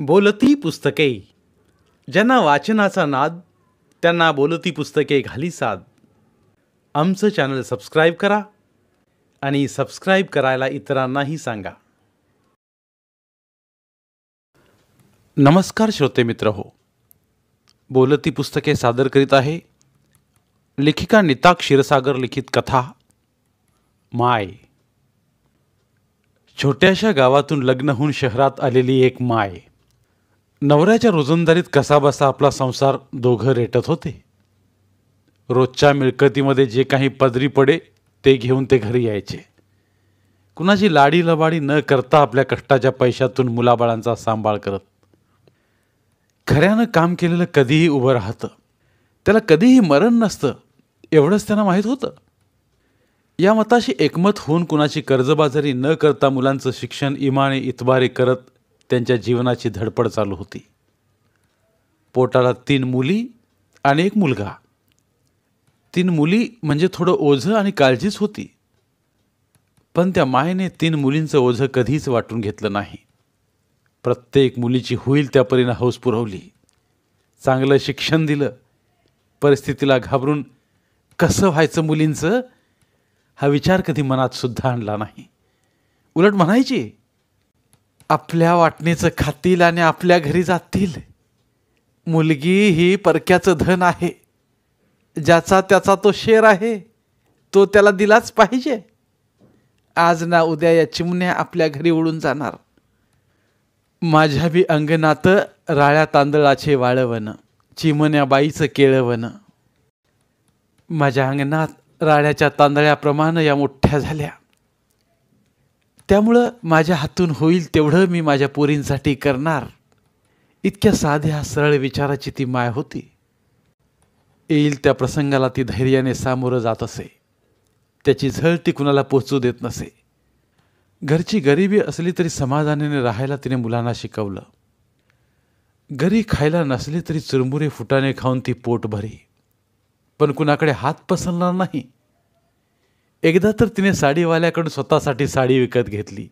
बोलती पुस्तके. ज्यांना वाचनाचा नाद त्यांना बोलती पुस्तके घाली साद. आमचं चॅनल सबस्क्राईब करा आणि सबस्क्राईब करायला इतरांनाही सांगा. नमस्कार श्रोते मित्र हो, बोलती पुस्तके सादर करीत आहे लेखिका नीता क्षीरसागर लिखित कथा माय. छोट्याशा गावातून लग्न होऊन शहरात आलेली एक माय. नवऱ्याच्या रोजंदारीत कसाबसा आपला संसार दोघं रेटत होते. रोजच्या मिळकतीमध्ये जे काही पदरी पडे ते घेऊन ते घरी यायचे. कुणाची लाडी लबाडी न करता आपल्या कष्टाच्या पैशातून मुलाबाळांचा सांभाळ करत. खऱ्यानं काम केलेलं कधीही उभं राहतं, त्याला कधीही मरण नसतं एवढंच त्यांना माहीत होतं. या मताशी एकमत होऊन कुणाची कर्जबाजारी न करता मुलांचं शिक्षण इमाने इतबारे करत त्यांच्या जीवनाची धडपड चालू होती. पोटाला 3 मुली आणि 1 मुलगा. 3 मुली म्हणजे थोडं ओझं आणि काळजीच होती. पण त्या मायेने 3 मुलींचं ओझं कधीच वाटून घेतलं नाही. प्रत्येक मुलीची होईल त्या परीनं हौस पुरवली. चांगलं शिक्षण दिलं. परिस्थितीला घाबरून कसं व्हायचं मुलींचं हा विचार कधी मनात सुद्धा आणला नाही. उलट म्हणायची, आपल्या वाटणीचं खातील आणि आपल्या घरी जातील. मुलगी ही परक्याचं धन आहे. ज्याचा त्याचा तो शेर आहे, तो त्याला दिलाच पाहिजे. आज ना उद्या या चिमण्या आपल्या घरी उडून जाणार. माझ्या बी अंगणात राळ्या तांदळाचे वाळवण, चिमण्या बाईचं केळवण. माझ्या अंगणात राळ्याच्या तांदळाप्रमाणे या मोठ्या झाल्या. त्यामुळं माझ्या हातून होईल तेवढं मी माझ्या पोरींसाठी करणार. इतक्या साध्या सरळ विचाराची ती माय होती. येईल त्या प्रसंगाला ती धैर्याने सामोरं जात असे. त्याची झळ ती कुणाला पोचू देत नसे. घरची गरिबी असली तरी समाधानाने राहायला तिने मुलांना शिकवलं. घरी खायला नसली तरी चुरमुरे फुटाणे खाऊन ती पोट भरी. पण कुणाकडे हात पसरणार नाही. एकदा तर तिने साडीवाल्याकडून स्वतःसाठी साडी विकत घेतली.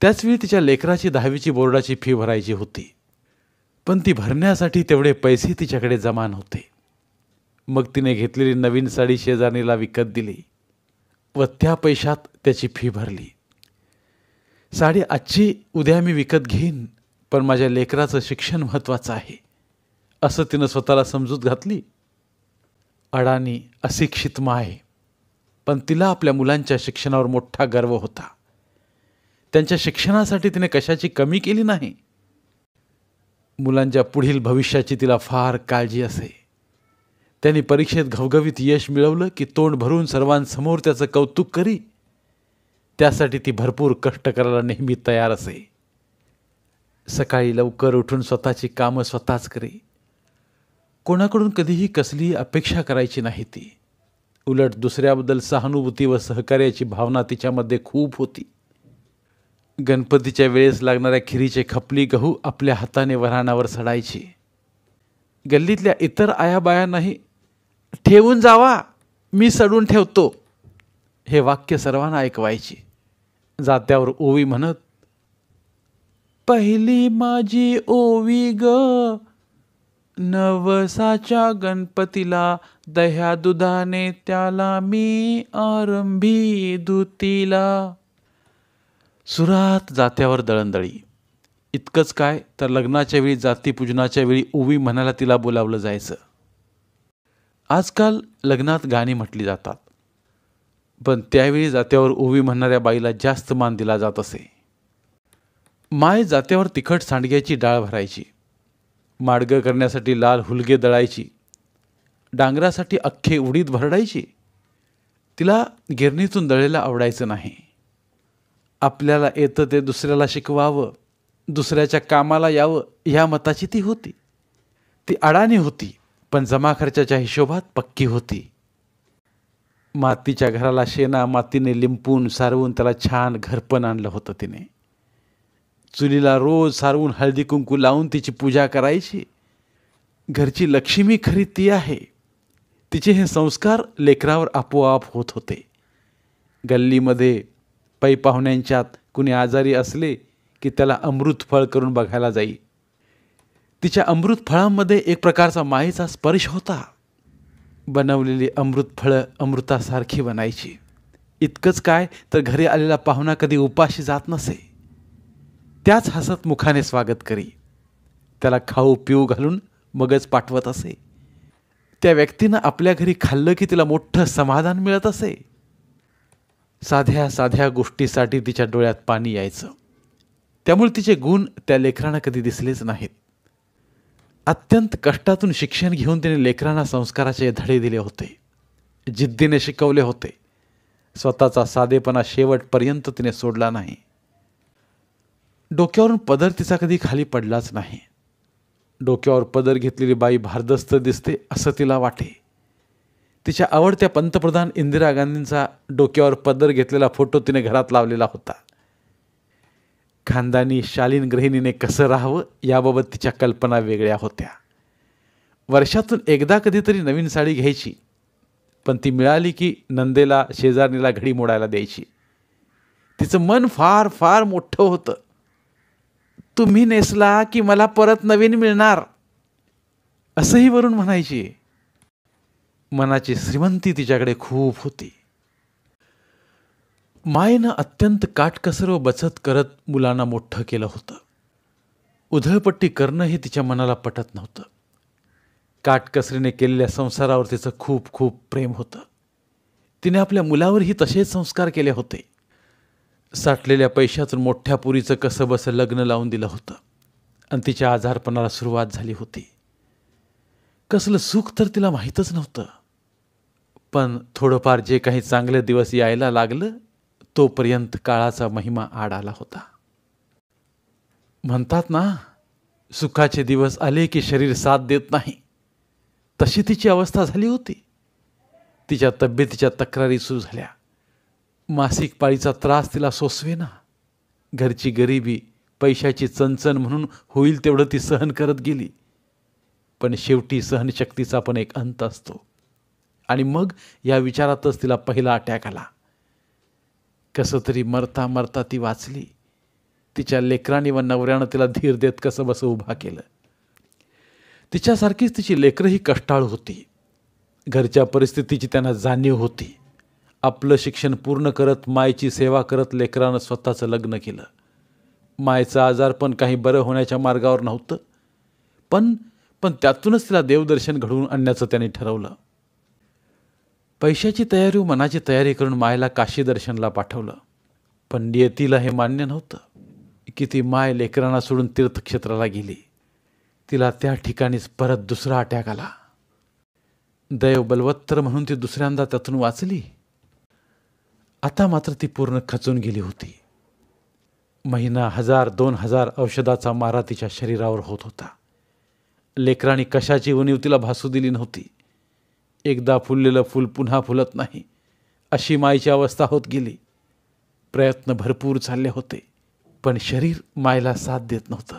त्याचवेळी तिच्या लेकराची 10वीची बोर्डाची फी भरायची होती. पण ती भरण्यासाठी तेवढे पैसे तिच्याकडे जमा नव्हते. मग तिने घेतलेली नवीन साडी शेजारणीला विकत दिली व त्या पैशात त्याची फी भरली. साडी आजची उद्या मी विकत घेईन, पण माझ्या लेकराचं शिक्षण महत्त्वाचं आहे असं तिनं स्वतःला समजूत घातली. अडाणी अशिक्षित माय, पण तिला आपल्या मुलांच्या शिक्षणावर मोठा गर्व होता. त्यांच्या शिक्षणासाठी तिने कशाची कमी केली नाही. मुलांच्या पुढील भविष्याची तिला फार काळजी असे. त्यांनी परीक्षेत घवघवीत यश मिळवलं की तोंड भरून सर्वांसमोर त्याचं कौतुक करी. त्यासाठी ती भरपूर कष्ट करायला नेहमी तयार असे. सकाळी लवकर उठून स्वतःची कामं स्वतःच करी. कोणाकडून कधीही कसलीही अपेक्षा करायची नाही ती. उलट दुसऱ्याबद्दल सहानुभूती व सहकार्याची भावना तिच्यामध्ये खूप होती. गणपतीच्या वेळेस लागणाऱ्या खिरीचे खपली गहू आपल्या हाताने वऱ्हाणावर सडायची. गल्लीतल्या इतर आयाबायांनाही ठेवून जावा, मी सडून ठेवतो हे वाक्य सर्वांना ऐकवायची. जात्यावर ओवी म्हणत, पहिली माझी ओवी ग, नवसाच्या गणपतीला दह्या दुधाने त्याला मी आरंभी धुतीला. सुरात जात्यावर दळणदळी. इतकंच काय तर लग्नाच्या वेळी जातीपूजनाच्या वेळी ओवी म्हणायला तिला बोलावलं जायचं. आजकाल लग्नात गाणी म्हटली जातात, पण त्यावेळी जात्यावर ओवी म्हणणाऱ्या बाईला जास्त मान दिला जात असे. माय जात्यावर तिखट सांडग्याची डाळ भरायची. माडगं करण्यासाठी लाल हुलगे दळायची. डांगरासाठी अख्खे उडीद भरडायची. तिला गिरणीतून दळलेलं आवडायचं नाही. आपल्याला येतं ते दुसऱ्याला शिकवावं, दुसऱ्याच्या कामाला यावं ह्या मताची ती होती. ती अडाणी होती, पण जमा खर्चाच्या हिशोबात पक्की होती. मातीच्या घराला शेणा मातीने लिंपून सारवून त्याला छान घरपण आणलं होतं तिने. चुलीला रोज सारवून हळदी कुंकू लावून तिची पूजा करायची. घरची लक्ष्मी खरी ती आहे. तिचे हे संस्कार लेकरावर आपोआप होत होते. गल्लीमध्ये पै पाहुण्यांच्यात कुणी आजारी असले की त्याला अमृत फळ करून बघायला जाई. तिच्या अमृत फळांमध्ये एक प्रकारचा मायेचा स्पर्श होता. बनवलेली अमृत फळं अमृतासारखी बनायची. इतकंच काय तर घरी आलेला पाहुणा कधी उपाशी जात नसे. त्याच हसत मुखाने स्वागत करी. त्याला खाऊ पिऊ घालून मगच पाठवत असे. त्या व्यक्तीनं आपल्या घरी खाल्लं की तिला मोठं समाधान मिळत असे. साध्या साध्या गोष्टीसाठी तिच्या डोळ्यात पाणी यायचं. त्यामुळे तिचे गुण त्या लेकरांना कधी दिसलेच नाहीत. अत्यंत कष्टातून शिक्षण घेऊन तिने लेकरांना संस्काराचे धडे दिले होते. जिद्दीने शिकवले होते. स्वतःचा साधेपणा शेवटपर्यंत तिने सोडला नाही. डोक्यावरून पदर तिचा कधी खाली पडलाच नाही. डोक्यावर पदर घेतलेली बाई भारदस्त दिसते असं तिला वाटे. तिच्या आवडत्या पंतप्रधान इंदिरा गांधींचा डोक्यावर पदर घेतलेला फोटो तिने घरात लावलेला होता. खानदानी शालीन गृहिणीने कसं राहावं याबाबत तिच्या कल्पना वेगळ्या होत्या. वर्षातून एकदा कधीतरी नवीन साडी घ्यायची, पण ती मिळाली की नंदेला शेजारणीला घडी मोडायला द्यायची. तिचं मन फार फार मोठं होतं. तुम्ही नेसला की मला परत नवीन मिळणार असंही वरून म्हणायची. मनाची श्रीमंती तिच्याकडे खूप होती. मायेनं अत्यंत काटकसर व बचत करत मुलांना मोठं केलं होतं. उधळपट्टी करणंही तिच्या मनाला पटत नव्हतं. काटकसरीने केलेल्या संसारावर तिचं खूप खूप प्रेम होतं. तिने आपल्या मुलावरही तसेच संस्कार केले होते. साठलेल्या पैशातून मोठ्या पुरीचं कसं बसं लग्न लावून दिलं होतं आणि तिच्या आजारपणाला सुरुवात झाली होती. कसलं सुख तर तिला माहीतच नव्हतं. पण थोडंफार जे काही चांगले दिवस यायला लागलं तोपर्यंत काळाचा महिमा आड आला होता. म्हणतात ना, सुखाचे दिवस आले की शरीर साथ देत नाही, तशी तिची अवस्था झाली होती. तिच्या तब्येतीच्या तक्रारी सुरू झाल्या. मासिक पाळीचा त्रास तिला सोसवेना. घरची गरिबी, पैशाची चणचण म्हणून होईल तेवढं ती सहन करत गेली. पण शेवटी सहनशक्तीचा पण एक अंत असतो. आणि मग या विचारातच तिला पहिला अटॅक आला. कसं तरी मरता मरता ती वाचली. तिच्या लेकरांनी व नवऱ्यानं तिला धीर देत कसं बसं उभा केलं. तिच्यासारखीच तिची लेकरंही कष्टाळू होती. घरच्या परिस्थितीची त्यांना जाणीव होती. आपलं शिक्षण पूर्ण करत मायेची सेवा करत लेकरानं स्वतःचं लग्न केलं. मायचं आजार पण काही बरं होण्याच्या मार्गावर नव्हतं. पण त्यातूनच तिला देवदर्शन घडवून आणण्याचं त्यांनी ठरवलं. पैशाची तयारी व मनाची तयारी करून मायला काशी दर्शनला पाठवलं. पण नियतीला हे मान्य नव्हतं की ती माय लेकरांना सोडून तीर्थक्षेत्राला गेली. तिला त्या ठिकाणीच परत दुसरा अटॅक आला. दैव बलवत्तर म्हणून ती दुसऱ्यांदा त्यातून वाचली. आता मात्र ती पूर्ण खचून गेली होती. महिना 1000-2000 औषधाचा मारा तिच्या शरीरावर होत होता. लेकरांनी कशाची उणीव तिला भासू दिली नव्हती. एकदा फुललेलं फूल पुन्हा फुलत नाही अशी मायेची अवस्था होत गेली. प्रयत्न भरपूर चालले होते, पण शरीर मायेला साथ देत नव्हतं.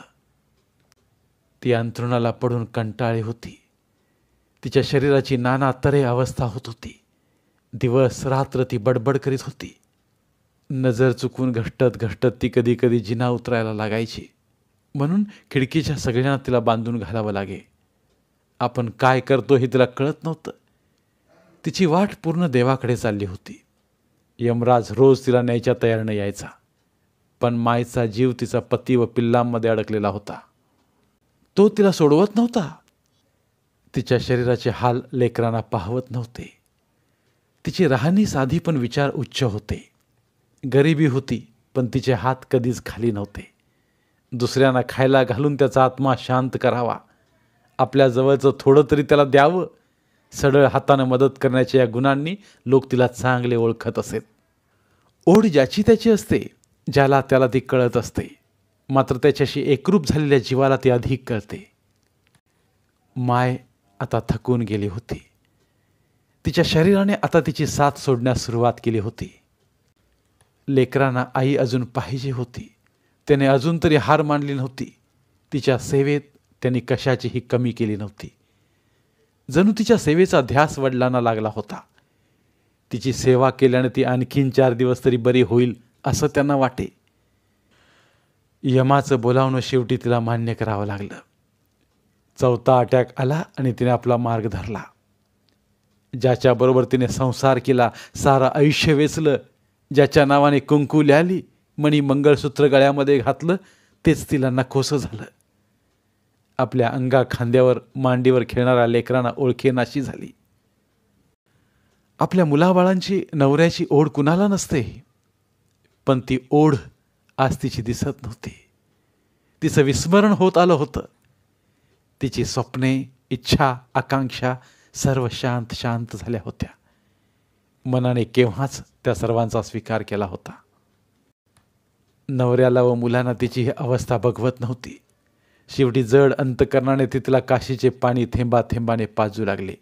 ती अंथरुणाला पडून कंटाळली होती. तिच्या शरीराची नाना तऱ्हे अवस्था होत होती. दिवस रात्र ती बडबड करीत होती. नजर चुकून घसटत घसटत ती कधी कधी जिना उतरायला लागायची. म्हणून खिडकीच्या सगळ्यांना तिला बांधून घालावं लागे. आपण काय करतो हे तिला कळत नव्हतं. तिची वाट पूर्ण देवाकडे चालली होती. यमराज रोज तिला न्यायच्या तयारीने यायचा. पण मायचा जीव तिचा पती व पिल्लांमध्ये अडकलेला होता. तो तिला सोडवत नव्हता. तिच्या शरीराचे हाल लेकरांना पाहवत नव्हते. तिची राहणी साधी पण विचार उच्च होते. गरिबी होती पण तिचे हात कधीच खाली नव्हते. दुसऱ्यांना खायला घालून त्याचा आत्मा शांत करावा, आपल्या जवळचं थोडं तरी त्याला द्यावं, सडळ हातानं मदत करण्याच्या या गुणांनी लोक तिला चांगले ओळखत असेत. ओढ ज्याची त्याची असते, ज्याला त्याला ती कळत असते. मात्र त्याच्याशी एकरूप झालेल्या जीवाला ती अधिक कळते. माय आता थकून गेली होती. तिच्या शरीराने आता तिची साथ सोडण्यास सुरुवात केली होती. लेकरांना आई अजून पाहिजे होती. त्याने अजून तरी हार मानली नव्हती. तिच्या सेवेत त्यांनी कशाचीही कमी केली नव्हती. जणू तिच्या सेवेचा ध्यास वडिलांना लागला होता. तिची सेवा केल्याने ती आणखीन 4 दिवस तरी बरी होईल असं त्यांना वाटे. यमाचं बोलावणं शेवटी तिला मान्य करावं लागलं. चौथा अटॅक आला आणि तिने आपला मार्ग धरला. ज्याच्याबरोबर तिने संसार केला, सारं आयुष्य वेचलं, ज्याच्या नावाने कुंकू लिहिली, मणी मंगळसूत्र गळ्यामध्ये घातलं, तेच तिला नकोसं झालं. आपल्या अंगा खांद्यावर मांडीवर खेळणाऱ्या लेकरांना ओळखेनाशी झाली. आपल्या मुलाबाळांची नवऱ्याची ओढ कुणाला नसते, पण ती ओढ आज तिची दिसत नव्हती. तिचं विस्मरण होत आलं होतं. तिची स्वप्ने, इच्छा, आकांक्षा सर्व शांत शांत झाल्या होत्या. मनाने केव्हाच त्या सर्वांचा स्वीकार केला होता. नवऱ्याला व मुलांना तिची ही अवस्था बघवत नव्हती. शेवटी जड अंतकरणाने ती तिला काशीचे पाणी थेंबा थेंबाने पाजू लागले.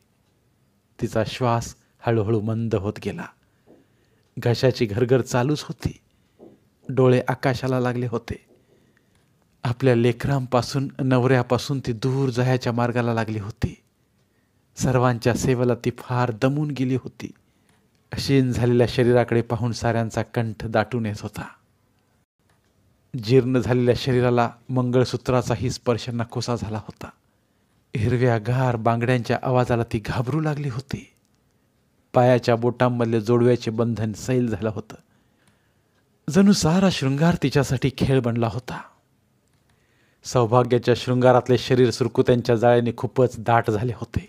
तिचा श्वास हळूहळू मंद होत गेला. घशाची घरघर चालूच होती. डोळे आकाशाला लागले होते. आपल्या लेकरांपासून, नवऱ्यापासून ती दूर जायच्या मार्गाला लागली होती. सर्वांच्या सेवेला ती फार दमून गेली होती. क्षीण झालेल्या शरीराकडे पाहून साऱ्यांचा कंठ दाटून येत होता. जीर्ण झालेल्या शरीराला मंगळसूत्राचाही स्पर्श नकोसा झाला होता. हिरव्या गार बांगड्यांच्या आवाजाला ती घाबरू लागली होती. पायाच्या बोटांमधले जोडव्याचे बंधन सैल झालं होतं. जणू सारा शृंगार तिच्यासाठी खेळ बनला होता. सौभाग्याच्या शृंगारातले शरीर सुरकुत्यांच्या जाळ्याने खूपच दाट झाले होते.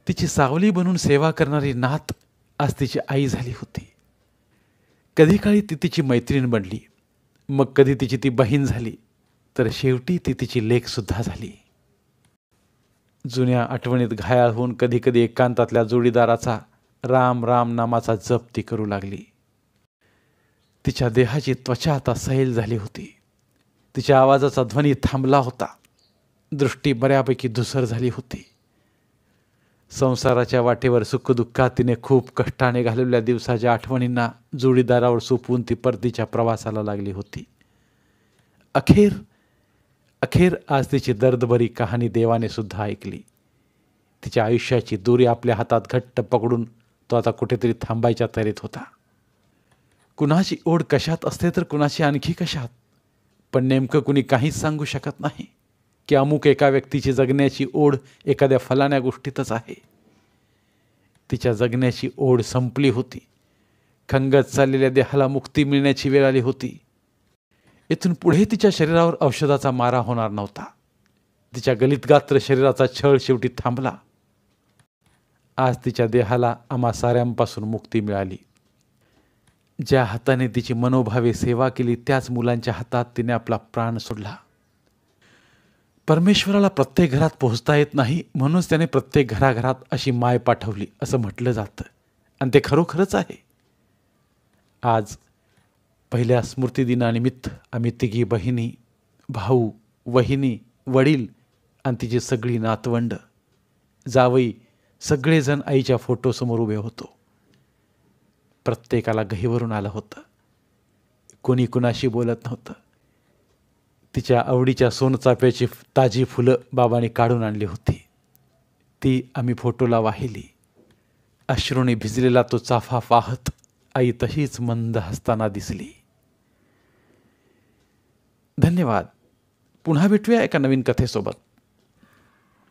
तिची सावली बनून सेवा करणारी नात आज तिची आई झाली होती. कधी काळी ती तिची मैत्रीण बनली, मग कधी तिची ती बहीण झाली, तर शेवटी ती तिची लेकसुद्धा झाली. जुन्या आठवणीत घायाळ होऊन कधी कधी एकांतातल्या जोडीदाराचा राम राम नामाचा जप ती करू लागली. तिच्या देहाची त्वचा आता सैल झाली होती. तिच्या आवाजाचा ध्वनी थांबला होता. दृष्टी बऱ्यापैकी धुसर झाली होती. संसाराच्या वाटेवर सुखदुःखात तिने खूप कष्टाने घालवलेल्या दिवसाच्या आठवणींना जोडीदारावर सोपवून ती परतीच्या प्रवासाला लागली होती. अखेर आज तिची दर्दभरी कहाणी देवाने सुद्धा ऐकली. तिच्या आयुष्याची दोरी आपल्या हातात घट्ट पकडून तो आता कुठेतरी थांबायच्या तऱ्हेत होता. कुणाची ओढ कशात असते तर कुणाची आणखी कशात, पण नेमकं कुणी काहीच सांगू शकत नाही की अमुक एका व्यक्तीची जगण्याची ओढ एखाद्या फलाण्या गोष्टीतच आहे. तिच्या जगण्याची ओढ संपली होती. खंगत चाललेल्या देहाला मुक्ती मिळण्याची वेळ आली होती. इथून पुढे तिच्या शरीरावर औषधाचा मारा होणार नव्हता. तिच्या गलितगात्र शरीराचा छळ शेवटी थांबला. आज तिच्या देहाला आम्हा साऱ्यांपासून मुक्ती मिळाली. ज्या हाताने तिची मनोभावे सेवा केली त्याच मुलांच्या हातात तिने आपला प्राण सोडला. परमेश्वराला प्रत्येक घरात पोहोचता येत नाही, म्हणूनच त्याने प्रत्येक घराघरात अशी माय पाठवली असं म्हटलं जातं, आणि ते खरोखरच आहे. आज पहिल्या स्मृतिदिनानिमित्त आम्ही तिघी बहिणी, भाऊ, वहिनी, वडील आणि तिची सगळी नातवंड, जावई सगळेजण आईच्या फोटोसमोर उभे होतो. प्रत्येकाला गहिवरून आलं होतं. कोणी कुणाशी बोलत नव्हतं. तिच्या आवडीच्या सोनचाफ्याची ताजी फुलं बाबांनी काढून आणली होती. ती आम्ही फोटोला वाहिली. अश्रूने भिजलेला तो चाफा पाहत आई तशीच मंद हसताना दिसली. धन्यवाद. पुन्हा भेटूया एका नवीन कथेसोबत.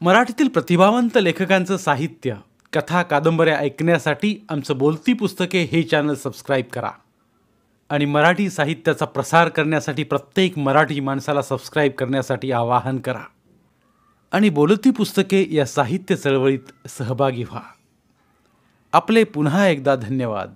मराठीतील प्रतिभावंत लेखकांचं साहित्य, कथा, कादंबऱ्या ऐकण्यासाठी आमचं बोलती पुस्तके हे चॅनल सबस्क्राईब करा. आणि मराठी साहित्याचा प्रसार करण्यासाठी प्रत्येक मराठी माणसाला सबस्क्राईब करण्यासाठी आवाहन करा. आणि बोलती पुस्तके या साहित्य चळवळीत सहभागी व्हा. आपले पुन्हा एकदा धन्यवाद.